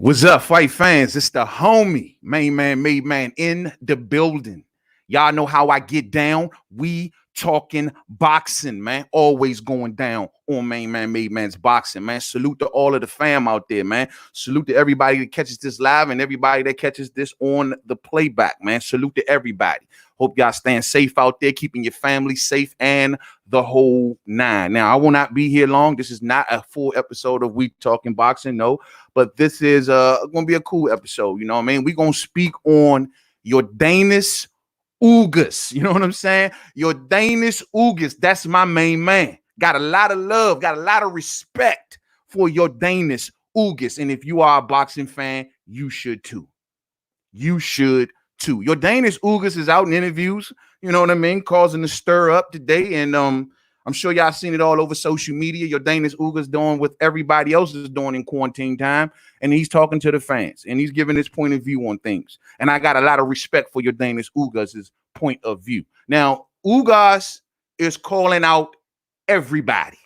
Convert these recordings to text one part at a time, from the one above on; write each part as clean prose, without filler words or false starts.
What's up, fight fans? It's the homie, main man, made man in the building. Y'all know how I get down. We talking boxing, man. Always going down on main man, made man's boxing, man. Salute to all of the fam out there, man. Salute to everybody that catches this live and everybody that catches this on the playback, man. Salute to everybody. Hope y'all staying safe out there, keeping your family safe and the whole nine. Now, I will not be here long. This is not a full episode of We Talking Boxing, no. But this is going to be a cool episode. You know what I mean? We're going to speak on Yourdenis Ugas. You know what I'm saying? Yourdenis Ugas. That's my main man. Got a lot of love, got a lot of respect for Yourdenis Ugas. And if you are a boxing fan, you should too. You should too. Yourdenis Ugas is out in interviews, you know what I mean, causing a stir up today. And I'm sure y'all seen it all over social media. Yourdenis Ugas doing what everybody else is doing in quarantine time. And he's talking to the fans and he's giving his point of view on things. And I got a lot of respect for Yourdenis Ugas' point of view. Now, Ugas is calling out everybody.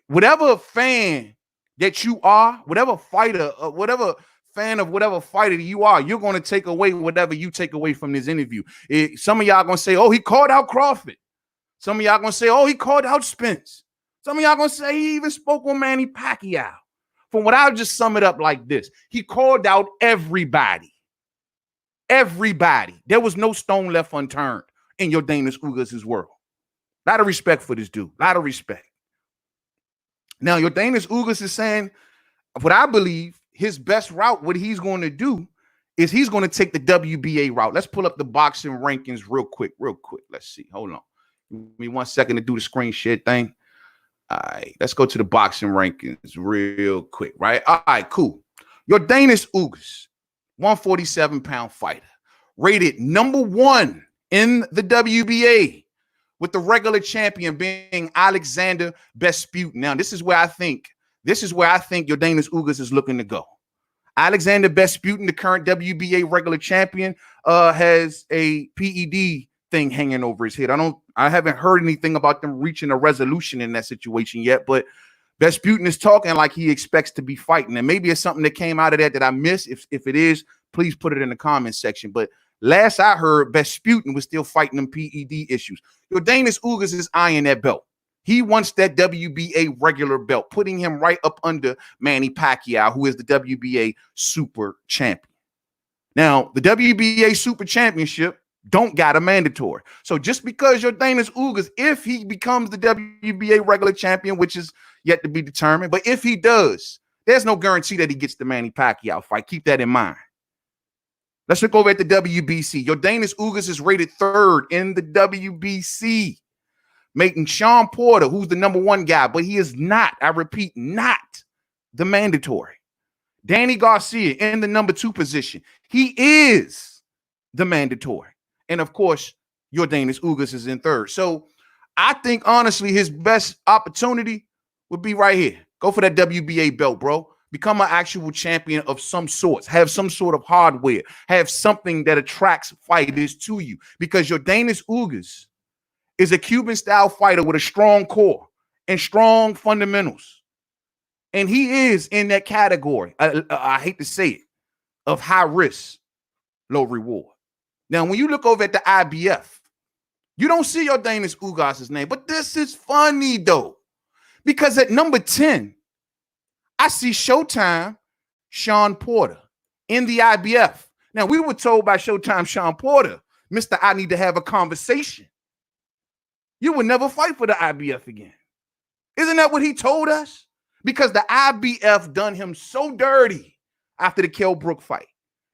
Whatever fan that you are, whatever fighter, whatever fan of whatever fighter you are, you're going to take away whatever you take away from this interview. Some of y'all going to say, oh, he called out Crawford. Some of y'all going to say, oh, he called out Spence. Some of y'all going to say he even spoke on Manny Pacquiao. From what I'll just sum it up like this. He called out everybody. Everybody. There was no stone left unturned in Yourdenis Ugas' world. A lot of respect for this dude. A lot of respect. Now, Yourdenis Ugas is saying, what I believe, his best route, what he's going to do is he's going to take the WBA route. Let's pull up the boxing rankings real quick. Let's see. Hold on. Give me 1 second to do the screen share thing. All right. Let's go to the boxing rankings real quick, right? All right, cool. Yourdenis Ugas, 147-pound fighter, rated number 1 in the WBA with the regular champion being Alexander Vesputin. Now, this is where I think Yourdenis Ugas is looking to go. Alexander Vesputin, the current WBA regular champion, has a PED thing hanging over his head. I haven't heard anything about them reaching a resolution in that situation yet, but Vesputin is talking like he expects to be fighting. And maybe it's something that came out of that I missed. If it is, please put it in the comment section. But last I heard, Vesputin was still fighting them PED issues. Yourdenis Ugas is eyeing that belt. He wants that WBA regular belt, putting him right up under Manny Pacquiao, who is the WBA super champion. Now, the WBA super championship don't got a mandatory. So just because Yourdenis Ugas, if he becomes the WBA regular champion, which is yet to be determined, but if he does, there's no guarantee that he gets the Manny Pacquiao fight. Keep that in mind. Let's look over at the WBC. Yourdenis Ugas is rated 3rd in the WBC, making Sean Porter, who's the number 1 guy, but he is not, I repeat, not the mandatory. Danny Garcia in the number 2 position. He is the mandatory. And of course, Yourdenis Ugas is in 3rd. So I think, honestly, his best opportunity would be right here. Go for that WBA belt, bro. Become an actual champion of some sorts. Have some sort of hardware. Have something that attracts fighters to you. Because Yourdenis Ugas is a Cuban-style fighter with a strong core and strong fundamentals. And he is in that category, I hate to say it, of high risk, low reward. Now, when you look over at the IBF, you don't see Yourdenis Ugas' name. But this is funny, though, because at number 10, I see Showtime Sean Porter in the IBF. Now, we were told by Showtime Sean Porter, Mr. I need to have a conversation. You would never fight for the IBF again. Isn't that what he told us? Because the IBF done him so dirty after the Kell Brook fight,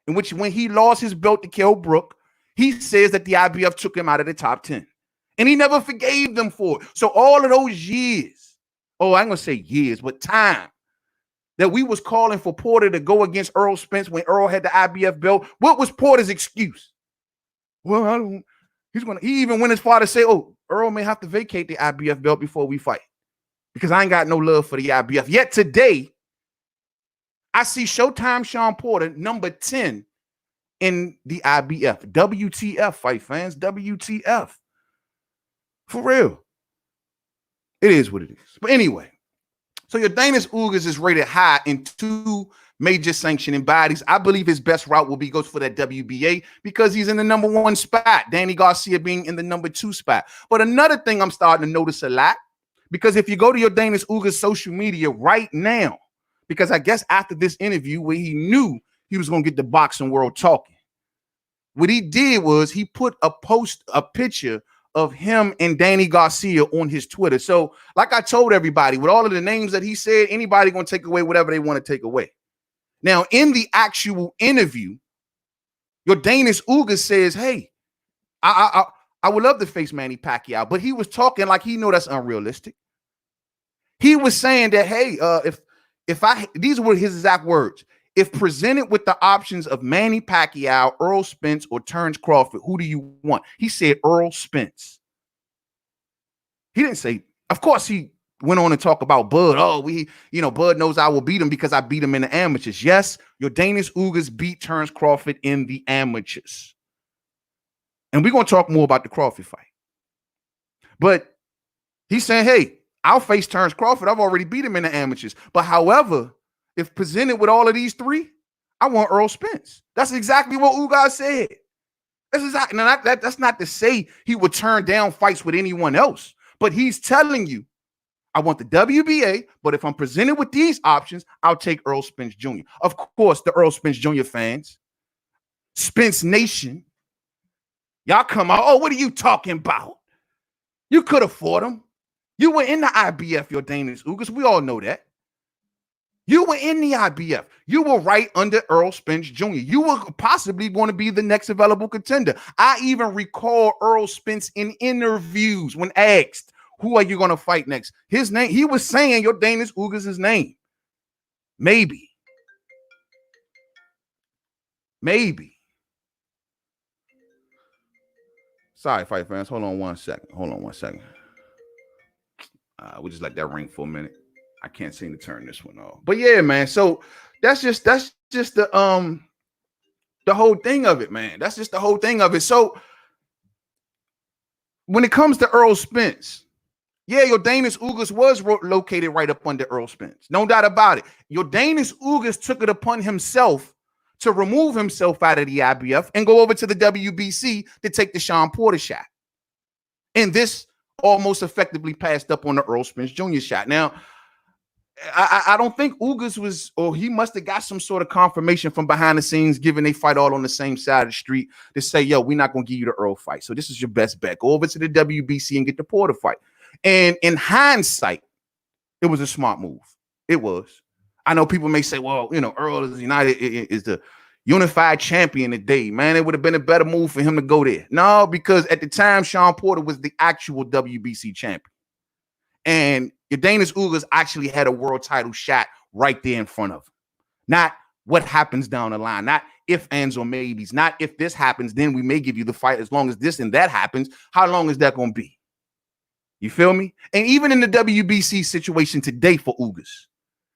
in which when he lost his belt to Kell Brook, he says that the IBF took him out of the top 10. And he never forgave them for it. So all of those years, oh, I'm going to say years, but time, that we was calling for Porter to go against Earl Spence when Earl had the IBF belt, what was Porter's excuse? Well, he even went as far to say, oh, Earl may have to vacate the IBF belt before we fight because I ain't got no love for the IBF. Yet today, I see Showtime Sean Porter, number 10 in the IBF. WTF, fight fans. WTF. For real. It is what it is. But anyway, So Yourdenis Ugas is rated high in 2 major sanctioning bodies. I believe his best route will be goes for that WBA because he's in the #1 spot. Danny Garcia being in the #2 spot. But another thing I'm starting to notice a lot, because if you go to Yourdenis Ugas' social media right now, because I guess after this interview where he knew he was going to get the boxing world talking, what he did was he put a picture of him and Danny Garcia on his Twitter. So like I told everybody, with all of the names that he said, anybody going to take away whatever they want to take away. Now, in the actual interview, Yourdenis Ugas says, hey, I would love to face Manny Pacquiao, but he was talking like he know that's unrealistic. He was saying that, hey, these were his exact words. If presented with the options of Manny Pacquiao, Earl Spence, or Terrence Crawford, who do you want? He said Earl Spence. He didn't say, of course, he went on to talk about Bud. Oh, Bud knows I will beat him because I beat him in the amateurs. Yes, Yourdenis Ugas beat Terrence Crawford in the amateurs. And we're going to talk more about the Crawford fight. But he's saying, hey, I'll face Terrence Crawford. I've already beat him in the amateurs. But however, if presented with all of these 3, I want Earl Spence. That's exactly what Ugas said. That's exactly. Now that's not to say he would turn down fights with anyone else, but he's telling you, I want the WBA, but if I'm presented with these options, I'll take Earl Spence Jr. Of course, the Earl Spence Jr. fans, Spence Nation, y'all come out, oh, what are you talking about? You could have fought him. You were in the IBF, Yourdenis Ugas. We all know that. You were in the IBF. You were right under Earl Spence Jr. You were possibly going to be the next available contender. I even recall Earl Spence in interviews when asked, who are you going to fight next? His name, he was saying Yourdenis Ugas' name. Maybe. Sorry, fight fans. Hold on one second. We just let that ring for a minute. I can't seem to turn this one off. But yeah, man. So that's just the whole thing of it, man. That's just the whole thing of it. So when it comes to Earl Spence, yeah, Yourdenis Ugas was located right up under Earl Spence. No doubt about it. Yourdenis Ugas took it upon himself to remove himself out of the IBF and go over to the WBC to take the Sean Porter shot. And this almost effectively passed up on the Earl Spence Jr. shot. Now, I don't think Ugas was, or he must have got some sort of confirmation from behind the scenes, given they fight all on the same side of the street, to say, yo, we're not going to give you the Earl fight. So this is your best bet. Go over to the WBC and get the Porter fight. And in hindsight, it was a smart move. It was. I know people may say, well, Earl is is the unified champion today. Man, it would have been a better move for him to go there. No, because at the time, Sean Porter was the actual WBC champion. And Yourdenis Ugas actually had a world title shot right there in front of him. Not what happens down the line. Not if, ands, or maybes. Not if this happens, then we may give you the fight. As long as this and that happens, how long is that going to be? You feel me? And even in the WBC situation today for Ugas,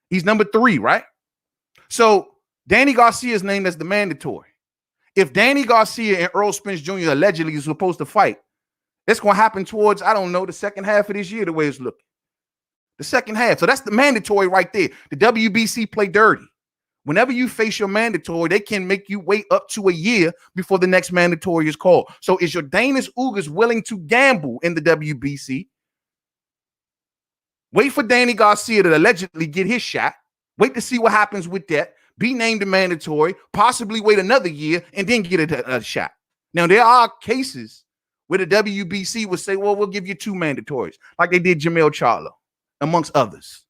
he's #3, right? So Danny Garcia is named as the mandatory. If Danny Garcia and Earl Spence Jr. allegedly is supposed to fight, it's going to happen towards, I don't know, the second half of this year, the way it's looking. The second half. So that's the mandatory right there. The WBC play dirty. Whenever you face your mandatory, they can make you wait up to a year before the next mandatory is called. So is Yourdenis Ugas willing to gamble in the WBC? Wait for Danny Garcia to allegedly get his shot. Wait to see what happens with that. Be named a mandatory. Possibly wait another year and then get a shot. Now, there are cases where the WBC would say, well, we'll give you 2 mandatories, like they did Jamel Charlo, amongst others.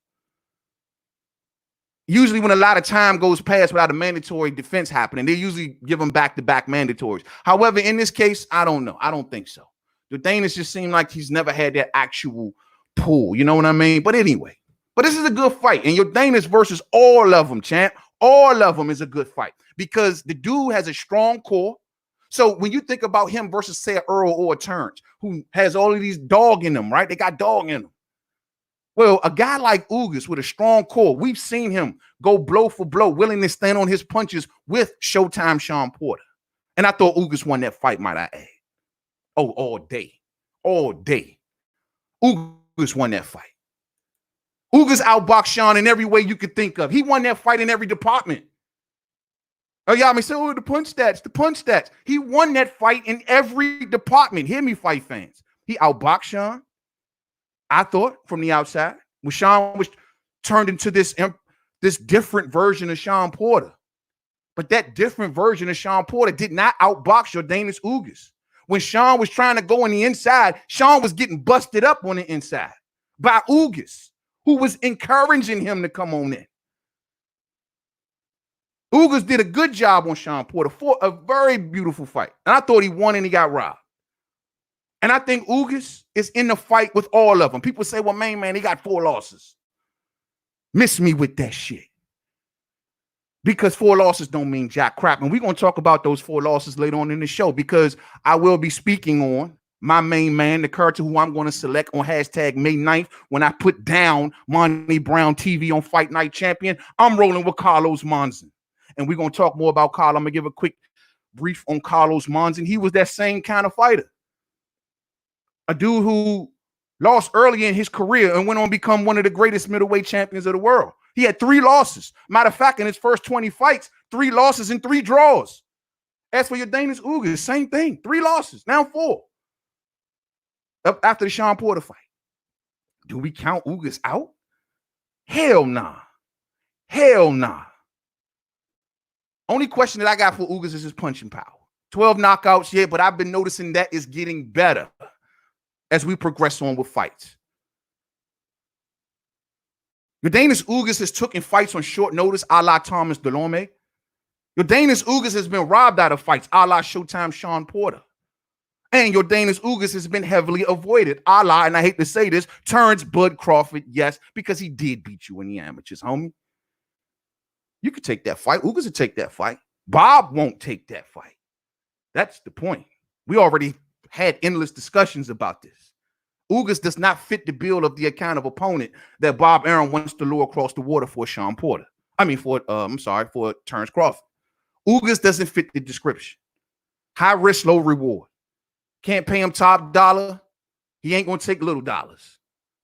Usually when a lot of time goes past without a mandatory defense happening, they usually give them back-to-back mandatories. However, in this case, I don't know. I don't think so. Yourdenis just seemed like he's never had that actual pull. You know what I mean? But anyway, but this is a good fight. And Yourdenis versus all of them, champ. All of them is a good fight because the dude has a strong core. So when you think about him versus, say, Earl or a Terrence, who has all of these dog in them, right? They got dog in them. Well, a guy like Ugas with a strong core, we've seen him go blow for blow, willing to stand on his punches with Showtime Sean Porter. And I thought Ugas won that fight, might I add. Oh, all day. All day. Ugas won that fight. Ugas outboxed Sean in every way you could think of. He won that fight in every department. Oh, y'all may say, oh, the punch stats. He won that fight in every department. Hear me, fight fans. He outboxed Sean. I thought from the outside, when Sean was turned into this different version of Sean Porter. But that different version of Sean Porter did not outbox Yourdenis Ugas. When Sean was trying to go on the inside, Sean was getting busted up on the inside by Ugas, who was encouraging him to come on in. Ugas did a good job on Sean Porter for a very beautiful fight. And I thought he won and he got robbed. And I think Ugas is in the fight with all of them. People say, well, man, he got 4 losses. Miss me with that shit. Because 4 losses don't mean jack crap. And we're going to talk about those 4 losses later on in the show, because I will be speaking on my main man, the character who I'm going to select on hashtag May 9th when I put down Monty Brown TV on Fight Night Champion. I'm rolling with Carlos Monzon. And we're going to talk more about Carlos. I'm going to give a quick brief on Carlos Monzon. He was that same kind of fighter. A dude who lost early in his career and went on to become one of the greatest middleweight champions of the world. He had 3 losses. Matter of fact, in his first 20 fights, 3 losses and 3 draws. As for Yourdenis Ugas, same thing. 3 losses, now 4. After the Sean Porter fight. Do we count Ugas out? Hell nah. Hell nah. Only question that I got for Ugas is his punching power. 12 knockouts, yeah, but I've been noticing that is getting better as we progress on with fights. Yourdenis Ugas has taken fights on short notice, a la Thomas Delorme. Yourdenis Ugas has been robbed out of fights, a la Showtime Sean Porter. And Yourdenis Ugas has been heavily avoided, a la, and I hate to say this, Terrence Bud Crawford, yes, because he did beat you in the amateurs, homie. You could take that fight. Ugas would take that fight. Bob won't take that fight. That's the point. We already had endless discussions about this. Ugas does not fit the bill of the kind of opponent that Bob Arum wants to lure across the water for Sean Porter. For Terrence Crawford. Ugas doesn't fit the description. High risk, low reward. Can't pay him top dollar. He ain't going to take little dollars.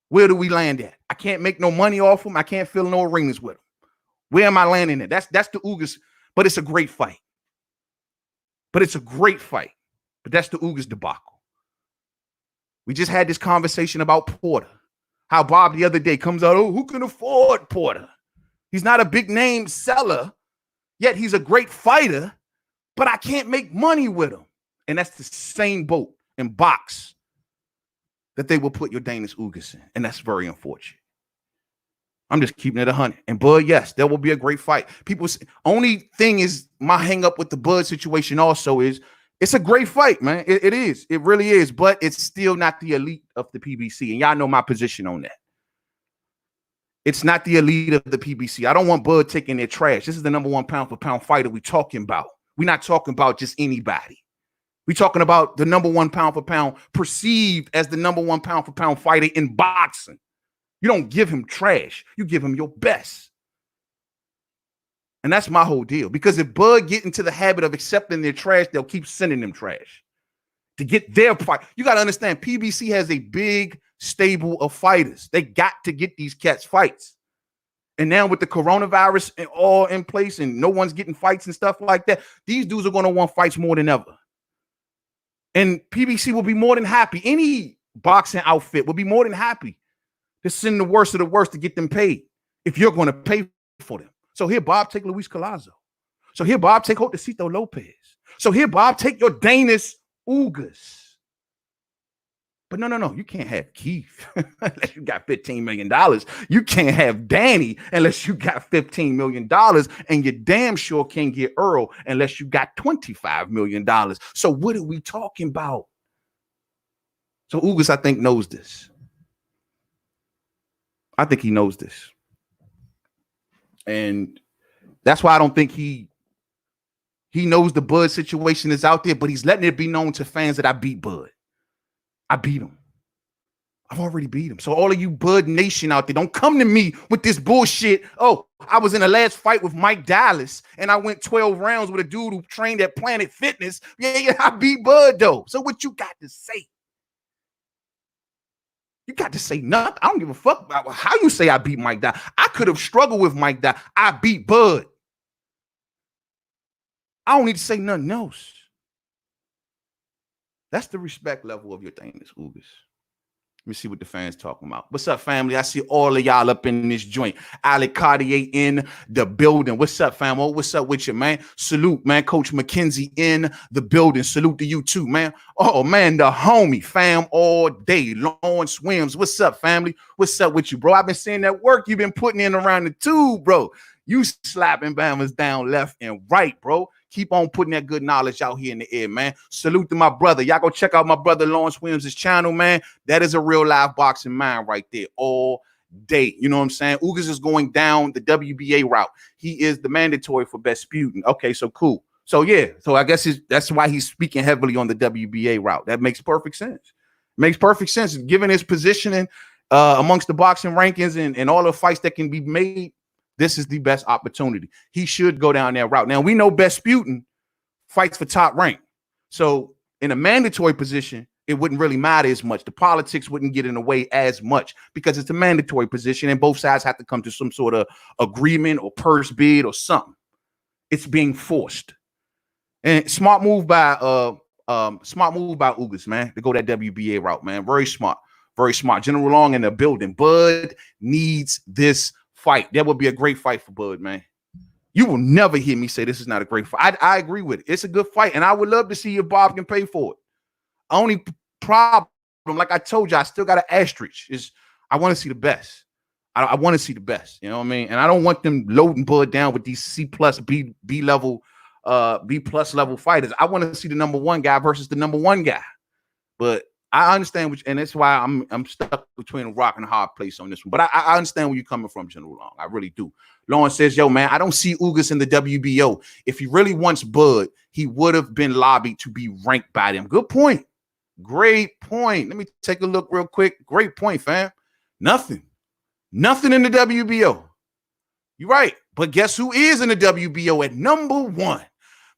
Where do we land at? I can't make no money off him. I can't fill no arenas with him. Where am I landing at? That's the Ugas, but it's a great fight. But that's the Ugas debacle. We just had this conversation about Porter. How Bob the other day comes out, oh, who can afford Porter? He's not a big name seller, yet he's a great fighter, but I can't make money with him. And that's the same boat and box that they will put Yourdenis Ugas in. And that's very unfortunate. I'm just keeping it 100. And Bud, yes, there will be a great fight. People say, only thing is my hang up with the Bud situation also is it's a great fight, man. It is. It really is. But it's still not the elite of the PBC. And y'all know my position on that. It's not the elite of the PBC. I don't want Bud taking their trash. This is the #1 pound-for-pound fighter we're talking about. We're not talking about just anybody. We're talking about the #1 pound-for-pound, perceived as the #1 pound-for-pound fighter in boxing. You don't give him trash. You give him your best. And that's my whole deal. Because if Bud get into the habit of accepting their trash, they'll keep sending them trash to get their fight. You got to understand, PBC has a big stable of fighters. They got to get these cats fights. And now with the coronavirus and all in place and no one's getting fights and stuff like that, these dudes are going to want fights more than ever. And PBC will be more than happy. Any boxing outfit will be more than happy to send the worst of the worst to get them paid if you're going to pay for them. So here, Bob, take Luis Collazo. So here, Bob, take Jotacito Lopez. So here, Bob, take Yourdenis Ugas. But no, you can't have Keith unless you got $15 million. You can't have Danny unless you got $15 million. And you damn sure can't get Earl unless you got $25 million. So what are we talking about? So Ugas, I think, knows this. I think he knows this. And that's why I don't think he knows the Bud situation is out there, but he's letting it be known to fans that I beat Bud. I beat him. I've already beat him. So all of you Bud Nation out there, don't come to me with this bullshit. Oh, I was in the last fight with Mike Dallas, and I went 12 rounds with a dude who trained at Planet Fitness. Yeah, I beat Bud, though. So what you got to say? You got to say nothing. I don't give a fuck about how you say I beat Mike Dye. I could have struggled with Mike Dye. I beat Bud. I don't need to say nothing else. That's the respect level of Yourdenis Ugas. Let me see what the fans talking about. What's up, family? I see all of y'all up in this joint. Alec Cartier in the building. What's up, fam? What's up with you, man? Salute, man. Coach McKenzie in the building. Salute to you too, man. Oh, man, the homie, fam, all day. Lawrence Swims. What's up, family? What's up with you, bro? I've been seeing that work you've been putting in around the tube, bro. You slapping Bammers down left and right, bro. Keep on putting that good knowledge out here in the air, man. Salute to my brother. Y'all go check out my brother Lawrence Williams' channel, man. That is a real live boxing mind right there all day. You know what I'm saying? Ugas is going down the WBA route. He is the mandatory for Vesputin. Okay, so cool. So, yeah. So, I guess that's why he's speaking heavily on the WBA route. That makes perfect sense. Makes perfect sense. Given his positioning amongst the boxing rankings and all the fights that can be made, this is the best opportunity. He should go down that route. Now, we know Vesputin fights for top rank. So in a mandatory position, it wouldn't really matter as much. The politics wouldn't get in the way as much because it's a mandatory position and both sides have to come to some sort of agreement or purse bid or something. It's being forced. And smart move by Ugas, man, to go that WBA route, man. Very smart. Very smart. General Long in the building. Bud needs this fight. That would be a great fight for Bud, man. You will never hear me say this is not a great fight. I agree with it. It's a good fight, and I would love to see if Bob can pay for it. Only problem, like I told you, I still got an asterisk, is I want to see the best. I want to see the best. You know what I mean? And I don't want them loading Bud down with these C+, B level, B+ level fighters. I want to see the number one guy versus the number one guy. But I understand, and that's why I'm stuck between a rock and a hard place on this one. But I understand where you're coming from, General Long. I really do. Lawrence says, yo, man, I don't see Ugas in the WBO. If he really wants Bud, he would have been lobbied to be ranked by them. Good point. Great point. Let me take a look real quick. Great point, fam. Nothing in the WBO. You're right. But guess who is in the WBO at number one?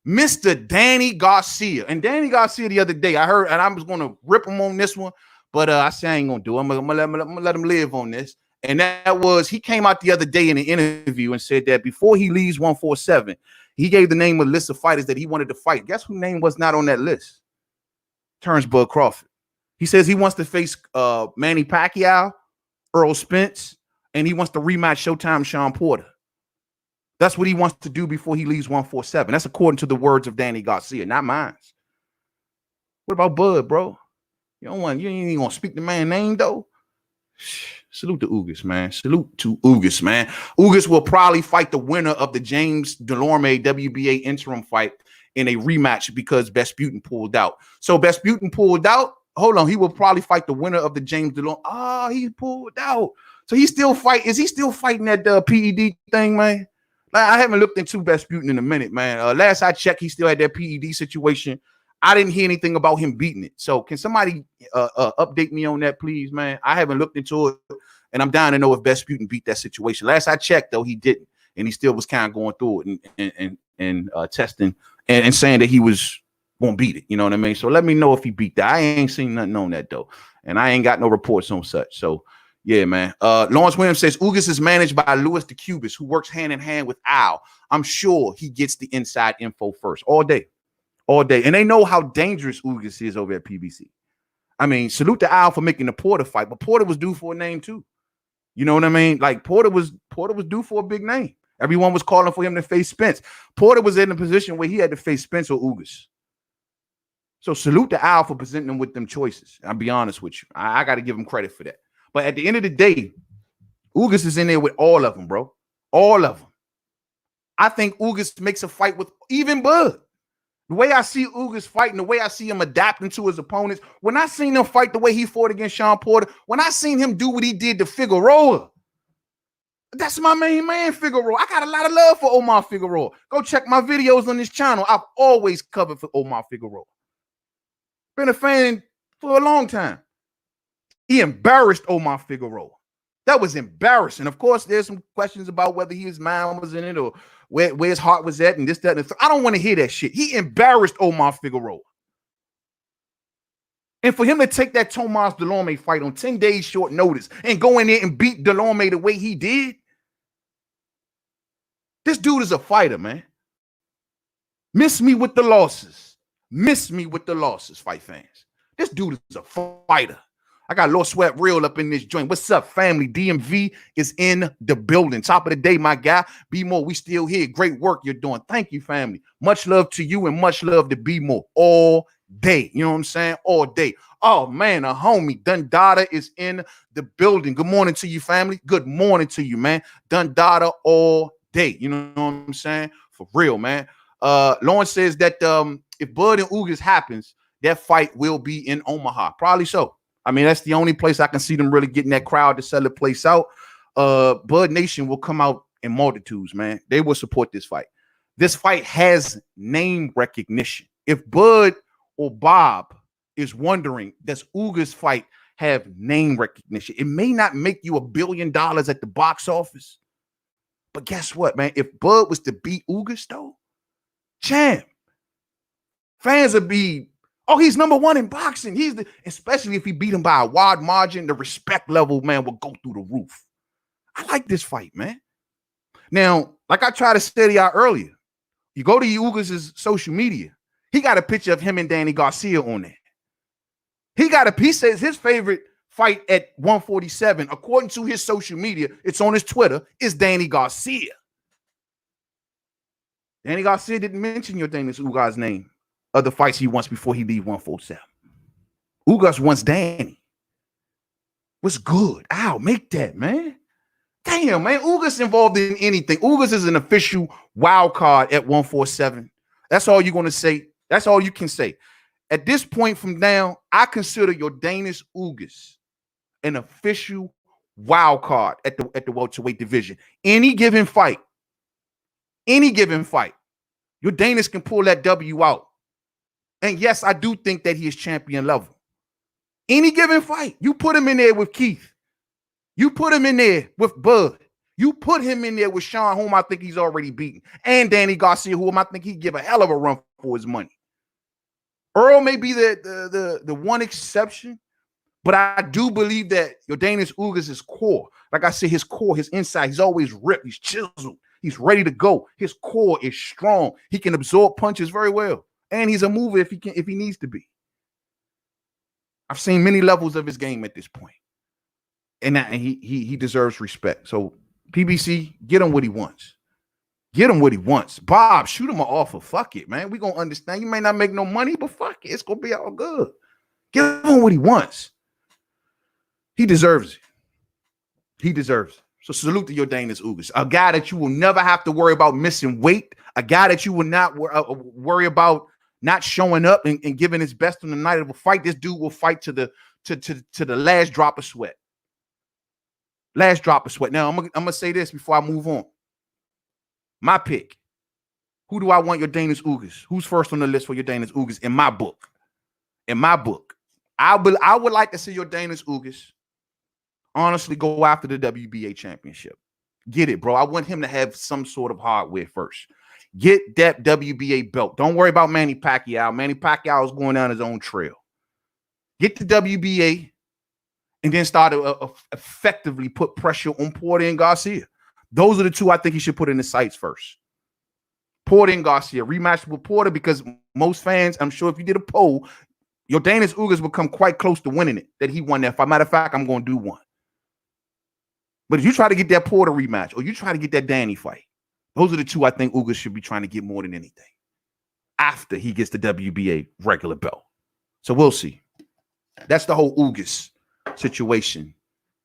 Mr. Danny Garcia. And Danny Garcia the other day, I heard, and I was going to rip him on this one, but I said I ain't going to do it. I'm gonna let him live on this. And that was, he came out the other day in an interview and said that before he leaves 147, he gave the name of a list of fighters that he wanted to fight. Guess whose name was not on that list? Terrence Bud Crawford. He says he wants to face Manny Pacquiao, Earl Spence, and he wants to rematch Showtime Sean Porter. That's what he wants to do before he leaves 147. That's according to the words of Danny Garcia, not mine. What about Bud, bro? You ain't even gonna speak the man's name, though. Salute to Ugas, man. Salute to Ugas, man. Ugas will probably fight the winner of the James Delorme WBA interim fight in a rematch because Vesputin pulled out. So Vesputin pulled out. Hold on, he will probably fight the winner of the James Delorme. Oh, he pulled out. So he still fight. Is he still fighting that PED thing, man? I haven't looked into Vesputin in a minute, man. Last I checked, he still had that PED situation. I didn't hear anything about him beating it. So can somebody update me on that, please, man? I haven't looked into it, and I'm down to know if Vesputin beat that situation. Last I checked, though, he didn't, and he still was kind of going through it and testing and saying that he was going to beat it. You know what I mean? So let me know if he beat that. I ain't seen nothing on that, though, and I ain't got no reports on such. So, yeah, man. Lawrence Williams says Ugas is managed by Louis the Cubist, who works hand in hand with Al. I'm sure he gets the inside info first all day. All day. And they know how dangerous Ugas is over at PBC. I mean, salute to Al for making the Porter fight, but Porter was due for a name too. You know what I mean? Like Porter was due for a big name. Everyone was calling for him to face Spence. Porter was in a position where he had to face Spence or Ugas. So salute to Al for presenting him with them choices. I'll be honest with you. I got to give him credit for that. But at the end of the day, Ugas is in there with all of them, bro. All of them. I think Ugas makes a fight with even Bud. The way I see Ugas fighting, the way I see him adapting to his opponents, when I seen him fight the way he fought against Sean Porter, when I seen him do what he did to Figueroa, that's my main man, Figueroa. I got a lot of love for Omar Figueroa. Go check my videos on this channel. I've always covered for Omar Figueroa. Been a fan for a long time. He embarrassed Omar Figueroa. That was embarrassing. Of course, there's some questions about whether his mind was in it or where his heart was at and this, that, and I don't want to hear that shit. He embarrassed Omar Figueroa. And for him to take that Tomas Delorme fight on 10 days short notice and go in there and beat Delorme the way he did, this dude is a fighter, man. Miss me with the losses. Miss me with the losses, fight fans. This dude is a fighter. I got Lord Sweat Real up in this joint. What's up, family? DMV is in the building. Top of the day, my guy. B More, we still here. Great work you're doing. Thank you, family. Much love to you and much love to B More all day. You know what I'm saying? All day. Oh, man, a homie. Dundada is in the building. Good morning to you, family. Good morning to you, man. Dundada all day. You know what I'm saying? For real, man. Lawrence says that if Bud and Ugas happens, that fight will be in Omaha. Probably so. I mean, that's the only place I can see them really getting that crowd to sell the place out. Bud Nation will come out in multitudes, man. They will support this fight. This fight has name recognition. If Bud or Bob is wondering, does Ugas fight have name recognition? It may not make you $1 billion at the box office, but guess what, man? If Bud was to beat Ugas, though, champ, fans would be, oh, he's number one in boxing. Especially if he beat him by a wide margin, the respect level, man, will go through the roof. I like this fight, man. Now, like I tried to say to y'all earlier, you go to Ugas' social media, he got a picture of him and Danny Garcia on there. He says his favorite fight at 147, according to his social media, it's on his Twitter, is Danny Garcia. Danny Garcia didn't mention Yourdenis Ugas' name of the fights he wants before he leave 147. Ugas wants Danny. What's good? Ow, make that, man. Damn, man. Ugas involved in anything. Ugas is an official wild card at 147. That's all you're going to say. That's all you can say. At this point from now, I consider Yourdenis Ugas an official wild card at the welterweight division. Any given fight, Yourdenis can pull that W out. And yes, I do think that he is champion level. Any given fight, you put him in there with Keith. You put him in there with Bud. You put him in there with Sean, whom I think he's already beaten, and Danny Garcia, whom I think he'd give a hell of a run for his money. Earl may be the one exception, but I do believe that Yourdenis Ugas is core. Like I said, his core, his inside, he's always ripped. He's chiseled. He's ready to go. His core is strong. He can absorb punches very well. And he's a mover if he needs to be. I've seen many levels of his game at this point. And he deserves respect. So PBC, get him what he wants. Get him what he wants. Bob, shoot him an offer. Fuck it, man. We're going to understand. You may not make no money, but fuck it. It's going to be all good. Give him what he wants. He deserves it. He deserves it. So salute to Yourdenis Ugas, a guy that you will never have to worry about missing weight, a guy that you will not worry about not showing up and giving his best on the night of a fight. This dude will fight to the last drop of sweat. Last drop of sweat. Now, I'm gonna say this before I move on. My pick. Who do I want Yourdenis Ugas? Who's first on the list for Yourdenis Ugas in my book? In my book, I would like to see Yourdenis Ugas honestly go after the WBA championship. Get it, bro. I want him to have some sort of hardware first. Get that WBA belt. Don't worry about Manny Pacquiao. Manny Pacquiao is going down his own trail. Get the WBA and then start to effectively put pressure on Porter and Garcia. Those are the two I think he should put in the sights first. Porter and Garcia. Rematch with Porter because most fans, I'm sure if you did a poll, Yourdenis Ugas would come quite close to winning it, that he won that fight. Matter of fact, I'm going to do one. But if you try to get that Porter rematch or you try to get that Danny fight, those are the two I think Ugas should be trying to get more than anything after he gets the WBA regular belt. So we'll see. That's the whole Ugas situation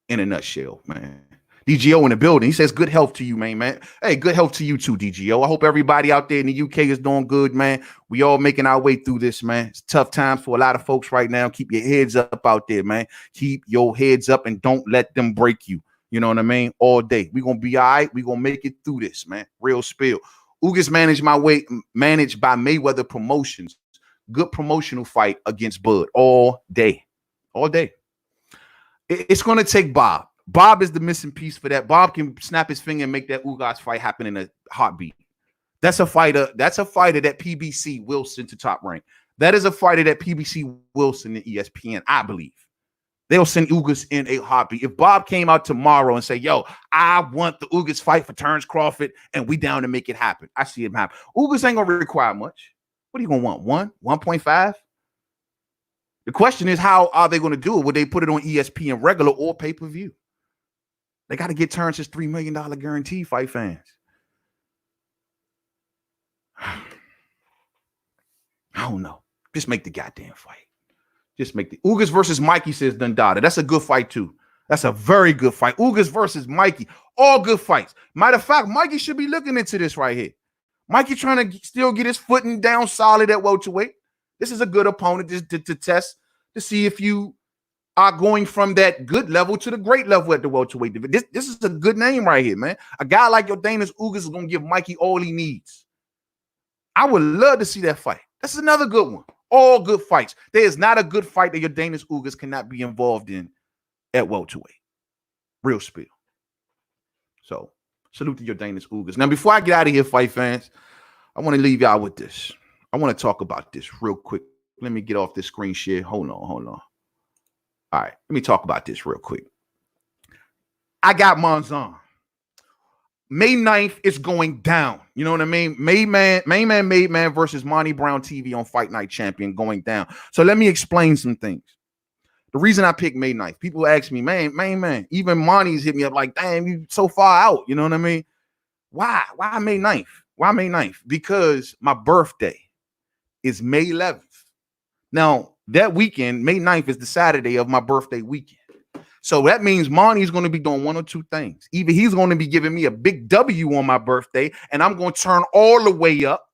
in a nutshell, man. DGO in the building. He says, good health to you, man. Hey, good health to you too, DGO. I hope everybody out there in the UK is doing good, man. We all making our way through this, man. It's tough times for a lot of folks right now. Keep your heads up out there, man. Keep your heads up and don't let them break you. You know what I mean? All day. We're going to be all right. We're going to make it through this, man. Real spill. Ugas managed by Mayweather Promotions. Good promotional fight against Bud all day. All day. It's going to take Bob. Bob is the missing piece for that. Bob can snap his finger and make that Ugas fight happen in a heartbeat. That's a fighter that PBC will send to Top Rank. That is a fighter that PBC will send to ESPN, I believe. They'll send Ugas in a heartbeat. If Bob came out tomorrow and say, yo, I want the Ugas fight for Terrence Crawford, and we down to make it happen, I see it happen. Ugas ain't going to require much. What are you going to want, 1.5? The question is, how are they going to do it? Would they put it on ESPN regular or pay-per-view? They got to get Terrence's $3 million guarantee, fight fans. I don't know. Just make the goddamn fight. Just make the Ugas versus Mikey, says Dundada. That's a good fight, too. That's a very good fight. Ugas versus Mikey. All good fights. Matter of fact, Mikey should be looking into this right here. Mikey trying to still get his footing down solid at welterweight. This is a good opponent to test, to see if you are going from that good level to the great level at the welterweight division. This is a good name right here, man. A guy like Yourdenis Ugas is going to give Mikey all he needs. I would love to see that fight. This is another good one. All good fights. There is not a good fight that Yourdenis Ugas cannot be involved in at welterweight. Real spiel. So, salute to Yourdenis Ugas. Now, before I get out of here, fight fans, I want to leave y'all with this. I want to talk about this real quick. Let me get off this screen share. Hold on. All right, let me talk about this real quick. I got Monzon. May 9th is going down. You know what I mean? Main man versus Monty Brown TV on Fight Night Champion going down. So let me explain some things. The reason I picked May 9th, people ask me, man, even Monty's hit me up like, damn, you so far out. You know what I mean? Why May 9th? Why May 9th? Because my birthday is May 11th. Now, that weekend, May 9th is the Saturday of my birthday weekend. So that means Monty's going to be doing one or two things. Either he's going to be giving me a big W on my birthday, and I'm going to turn all the way up,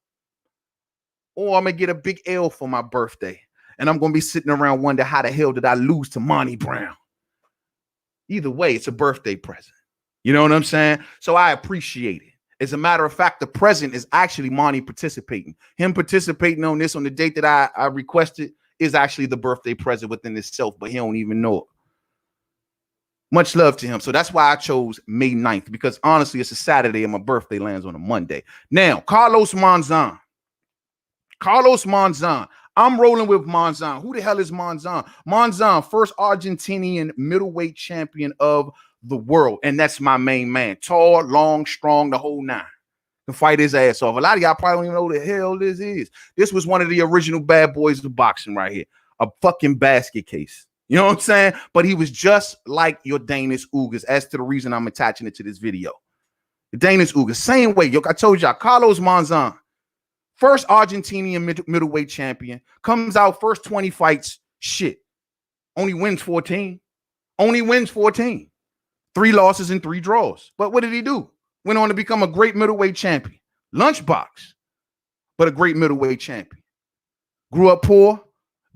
or I'm going to get a big L for my birthday, and I'm going to be sitting around wondering how the hell did I lose to Monty Brown? Either way, it's a birthday present. You know what I'm saying? So I appreciate it. As a matter of fact, the present is actually Monty participating. Him participating on this on the date that I requested is actually the birthday present within itself, but he don't even know it. Much love to him. So that's why I chose May 9th, because honestly, it's a Saturday and my birthday lands on a Monday. Now, Carlos Monzon. I'm rolling with Monzon. Who the hell is Monzon? Monzon, first Argentinian middleweight champion of the world. And that's my main man. Tall, long, strong, the whole nine. Can fight his ass off. A lot of y'all probably don't even know who the hell this is. This was one of the original bad boys of boxing right here. A fucking basket case. You know what I'm saying? But he was just like Yourdenis Ugas, as to the reason I'm attaching it to this video. Yourdenis Ugas, same way. I told y'all, Carlos Monzon, first Argentinian middleweight champion, comes out first 20 fights, shit. Only wins 14. 3 losses and 3 draws. But what did he do? Went on to become a great middleweight champion. Lunchbox, but a great middleweight champion. Grew up poor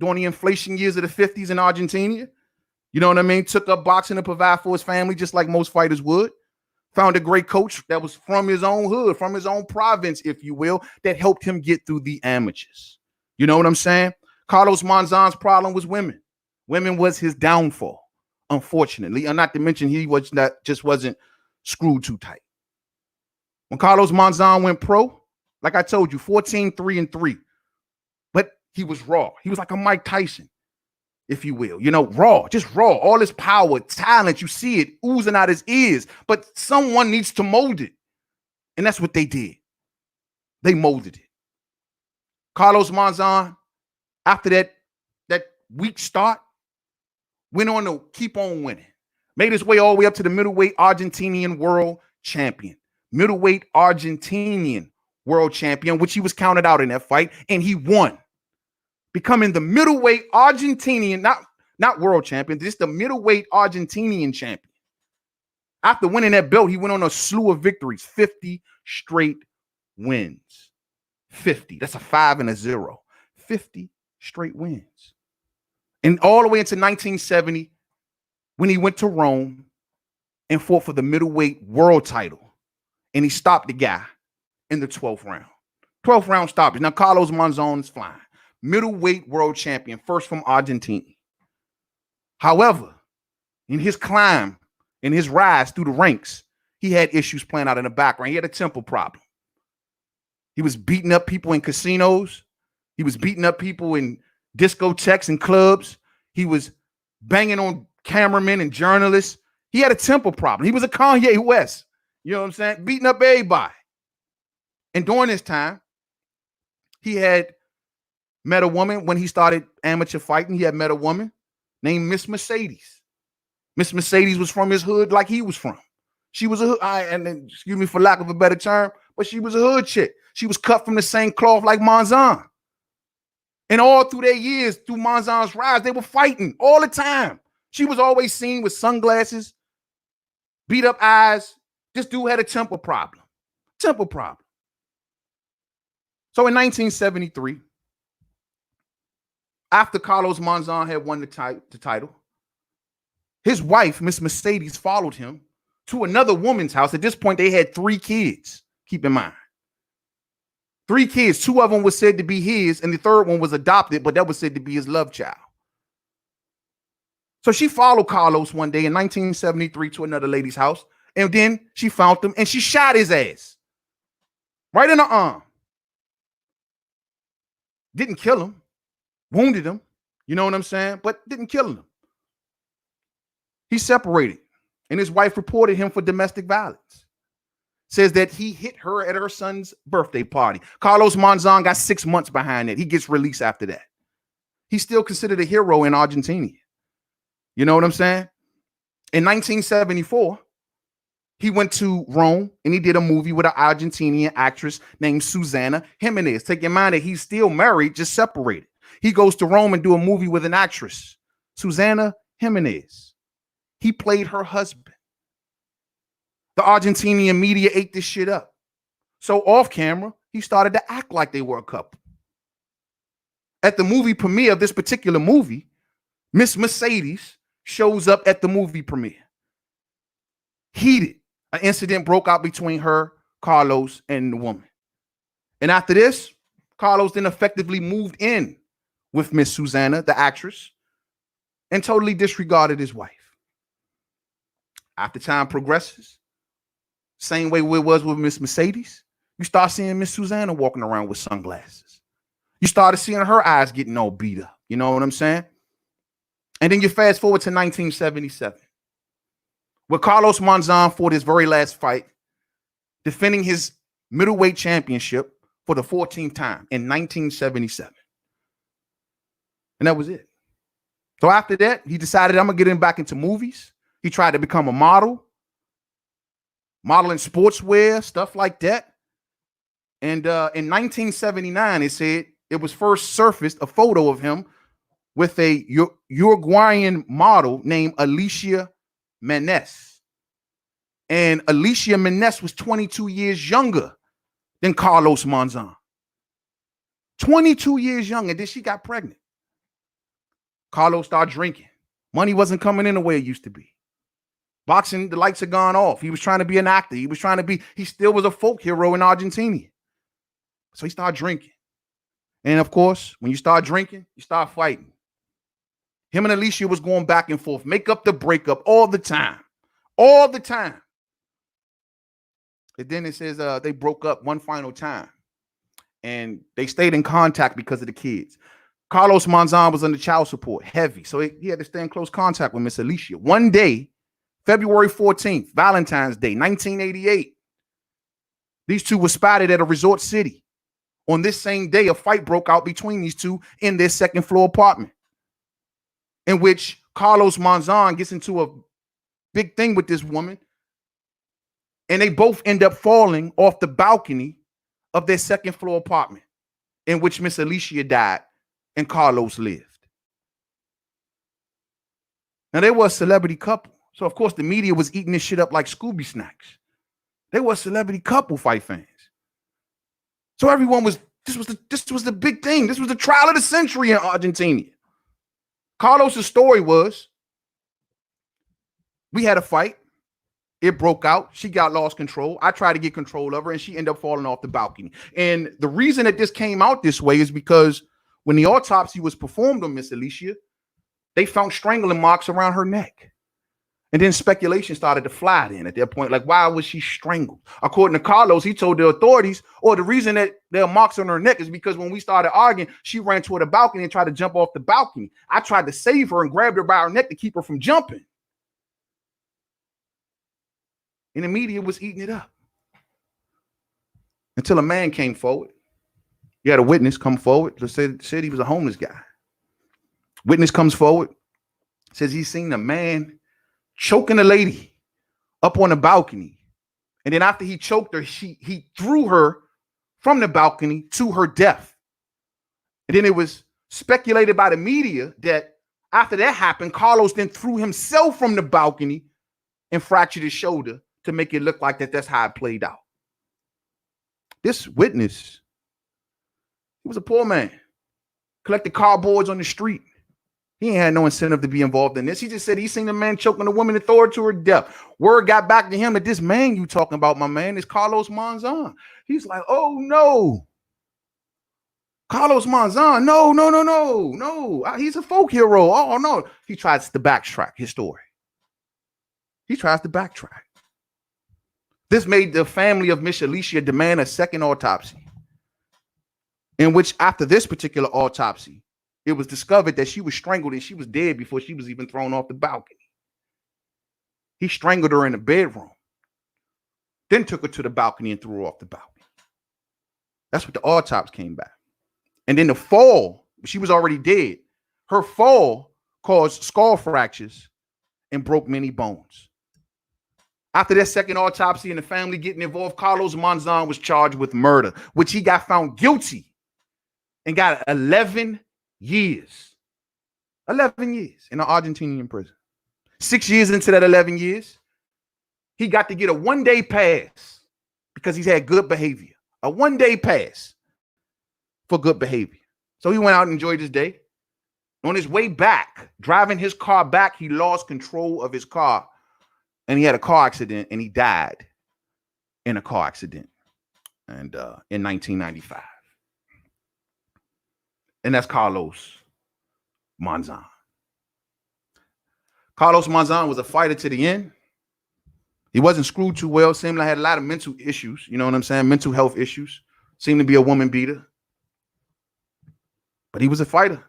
during the inflation years of the 50s in Argentina. You know what I mean? Took up boxing to provide for his family, just like most fighters would. Found a great coach that was from his own hood, from his own province, if you will, that helped him get through the amateurs. You know what I'm saying? Carlos Monzon's problem was women. Women was his downfall, unfortunately. And not to mention he wasn't screwed too tight. When Carlos Monzon went pro, like I told you, 14-3-3. But he was raw. He was like a Mike Tyson, if you will. You know, raw, just raw. All his power, talent, you see it oozing out his ears. But someone needs to mold it. And that's what they did. They molded it. Carlos Monzon, after that weak start, went on to keep on winning. Made his way all the way up to the middleweight Argentinian world champion. Middleweight Argentinian world champion, which he was counted out in that fight, and he won. Becoming the middleweight Argentinian, not world champion, just the middleweight Argentinian champion. After winning that belt, he went on a slew of victories, 50 straight wins. 50. That's a 5 and a 0. 50 straight wins. And all the way into 1970, when he went to Rome and fought for the middleweight world title. And he stopped the guy in the 12th round. 12th round stoppage. Now, Carlos Monzon is flying. Middleweight world champion, first from Argentina. However, in his climb, in his rise through the ranks, he had issues playing out in the background. He had a temper problem. He was beating up people in casinos. He was beating up people in discotheques and clubs. He was banging on cameramen and journalists. He had a temper problem. He was a Kanye West. You know what I'm saying? Beating up everybody. And during this time, he had met a woman when he started amateur fighting. He had met a woman named Miss Mercedes. Miss Mercedes was from his hood like he was from. She was a hood, and excuse me for lack of a better term, but she was a hood chick. She was cut from the same cloth like Monzon. And all through their years, through Monzon's rise, they were fighting all the time. She was always seen with sunglasses, beat up eyes. This dude had a temper problem. Temper problem. So in 1973, after Carlos Monzon had won the title, his wife, Miss Mercedes, followed him to another woman's house. At this point, they had 3 kids, keep in mind. 3 kids, 2 of them was said to be his, and the third one was adopted, but that was said to be his love child. So she followed Carlos one day in 1973 to another lady's house, and then she found him, and she shot his ass right in the arm. Didn't kill him, wounded him, you know what I'm saying? But didn't kill him. He separated, and his wife reported him for domestic violence. Says that he hit her at her son's birthday party. Carlos Monzon got 6 months behind it. He gets released after that. He's still considered a hero in Argentina. You know what I'm saying? In 1974, he went to Rome and he did a movie with an Argentinian actress named Susana Jimenez. Take in mind that he's still married, just separated. He goes to Rome and do a movie with an actress, Susana Jimenez. He played her husband. The Argentinian media ate this shit up. So off camera, he started to act like they were a couple. At the movie premiere of this particular movie, Miss Mercedes shows up at the movie premiere. Heated. An incident broke out between her, Carlos, and the woman. And after this, Carlos then effectively moved in with Miss Susana, the actress, and totally disregarded his wife. After time progresses, same way it was with Miss Mercedes, you start seeing Miss Susana walking around with sunglasses. You started seeing her eyes getting all beat up. You know what I'm saying? And then you fast forward to 1977, where Carlos Monzon fought his very last fight, defending his middleweight championship for the 14th time in 1977. And that was it. So after that, he decided, I'm going to get him back into movies. He tried to become a model, modeling sportswear, stuff like that. And in 1979, it said it was first surfaced a photo of him with a Uruguayan model named Alicia Menes. And Alicia Menes was 22 years younger than Carlos Monzon. 22 years younger, and then she got pregnant. Carlos started drinking. Money wasn't coming in the way it used to be. Boxing, the lights had gone off. He was trying to be an actor. He still was a folk hero in Argentina. So he started drinking. And of course, when you start drinking, you start fighting. Him and Alicia was going back and forth, make up the breakup all the time. All the time. And then it says they broke up one final time. And they stayed in contact because of the kids. Carlos Monzon was under child support, heavy. So he had to stay in close contact with Miss Alicia. One day, February 14th, Valentine's Day, 1988. These two were spotted at a resort city. On this same day, a fight broke out between these two in their second floor apartment, in which Carlos Monzon gets into a big thing with this woman, and they both end up falling off the balcony of their second floor apartment, in which Miss Alicia died and Carlos lived. Now, they were a celebrity couple. So, of course, the media was eating this shit up like Scooby snacks. They were a celebrity couple, fight fans. So everyone was, this was the big thing. This was the trial of the century in Argentina. Carlos's story was, we had a fight. It broke out. She lost control. I tried to get control of her, and she ended up falling off the balcony. And the reason that this came out this way is because when the autopsy was performed on Miss Alicia, they found strangling marks around her neck. And then speculation started to fly then at that point. Like, why was she strangled? According to Carlos, he told the authorities, or the reason that there are marks on her neck is because when we started arguing, she ran toward the balcony and tried to jump off the balcony. I tried to save her and grabbed her by her neck to keep her from jumping. And the media was eating it up. Until a man came forward. You had a witness come forward to said he was a homeless guy. Witness comes forward, says he's seen a man choking a lady up on the balcony. And then after he choked her, he threw her from the balcony to her death. And then it was speculated by the media that after that happened, Carlos then threw himself from the balcony and fractured his shoulder to make it look like that's how it played out. This witness, he was a poor man, collected cardboards on the street. He ain't had no incentive to be involved in this. He just said he seen a man choking a woman and throw her to her death. Word got back to him that this man you talking about, my man, is Carlos Monzon. He's like, oh, no. Carlos Monzon, no. He's a folk hero. Oh, no. He tries to backtrack his story. He tries to backtrack. This made the family of Miss Alicia demand a second autopsy, in which after this particular autopsy, it was discovered that she was strangled and she was dead before she was even thrown off the balcony. He strangled her in the bedroom, then took her to the balcony and threw her off the balcony. That's what the autopsy came back. And then the fall, she was already dead. Her fall caused skull fractures and broke many bones. After that second autopsy and the family getting involved, Carlos Monzon was charged with murder, which he got found guilty and got 11 years. 11 years in an Argentinian prison. 6 years into that 11 years, he got to get a one-day pass because he's had good behavior. A one-day pass for good behavior. So he went out and enjoyed his day. On his way back, driving his car back, he lost control of his car and he had a car accident and he died in a car accident and in 1995. And that's Carlos Monzon. Carlos Monzon was a fighter to the end. He wasn't screwed too well. Seemed like he had a lot of mental issues. You know what I'm saying? Mental health issues. Seemed to be a woman beater. But he was a fighter.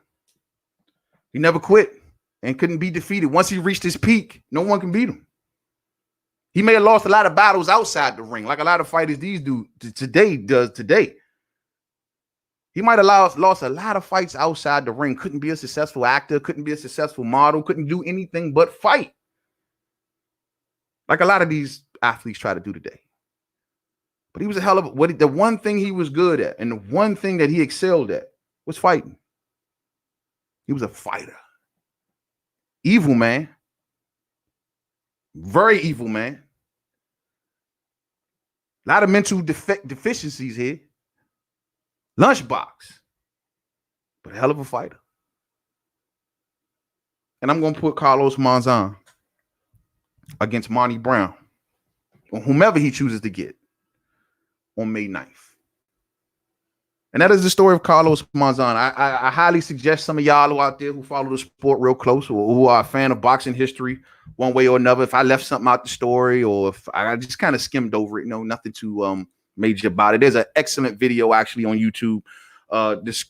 He never quit and couldn't be defeated. Once he reached his peak, no one can beat him. He may have lost a lot of battles outside the ring, like a lot of fighters these do today. He might have lost a lot of fights outside the ring. Couldn't be a successful actor, couldn't be a successful model, couldn't do anything but fight. Like a lot of these athletes try to do today. But he was a hell of the one thing he was good at and the one thing that he excelled at was fighting. He was a fighter. Evil man. Very evil man. A lot of mental deficiencies here. Lunchbox. But a hell of a fighter. And I'm going to put Carlos Monzon against Monty Brown, or whomever he chooses to get, on May 9th. And that is the story of Carlos Monzon. I highly suggest some of y'all out there who follow the sport real close or who are a fan of boxing history one way or another. If I left something out the story or if I just kind of skimmed over it, nothing too major about it. There's an excellent video actually on YouTube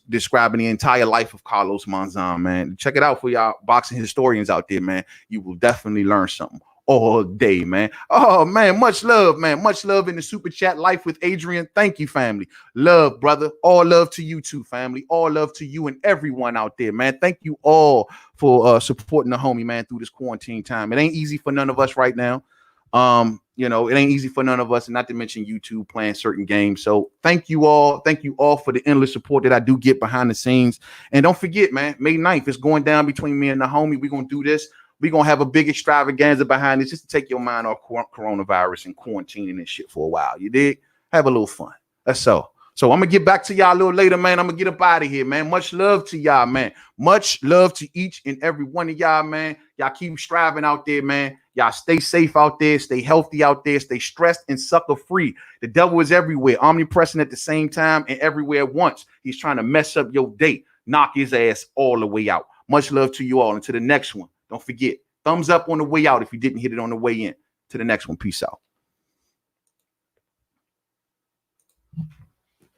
describing the entire life of Carlos Monzon, man. Check it out for y'all boxing historians out there, man. You will definitely learn something all day, man. Oh, man, much love, man. Much love in the super chat. Life with Adrian. Thank you, family. Love, brother. All love to you too, family. All love to you and everyone out there, man. Thank you all for supporting the homie, man, through this quarantine time. It ain't easy for none of us right now. It ain't easy for none of us, and not to mention YouTube playing certain games. So thank you all. Thank you all for the endless support that I do get behind the scenes. And don't forget, man, May 9th is going down between me and the homie. We're going to do this. We're going to have a big extravaganza behind this just to take your mind off coronavirus and quarantining and shit for a while. You dig? Have a little fun. That's so. So I'm going to get back to y'all a little later, man. I'm going to get up out of here, man. Much love to y'all, man. Much love to each and every one of y'all, man. Y'all keep striving out there, man. Y'all stay safe out there. Stay healthy out there. Stay stressed and sucker free. The devil is everywhere, omnipresent at the same time and everywhere at once. He's trying to mess up your day. Knock his ass all the way out. Much love to you all. Until the next one. Don't forget, Thumbs up on the way out if you didn't hit it on the way in. To the next one. Peace out.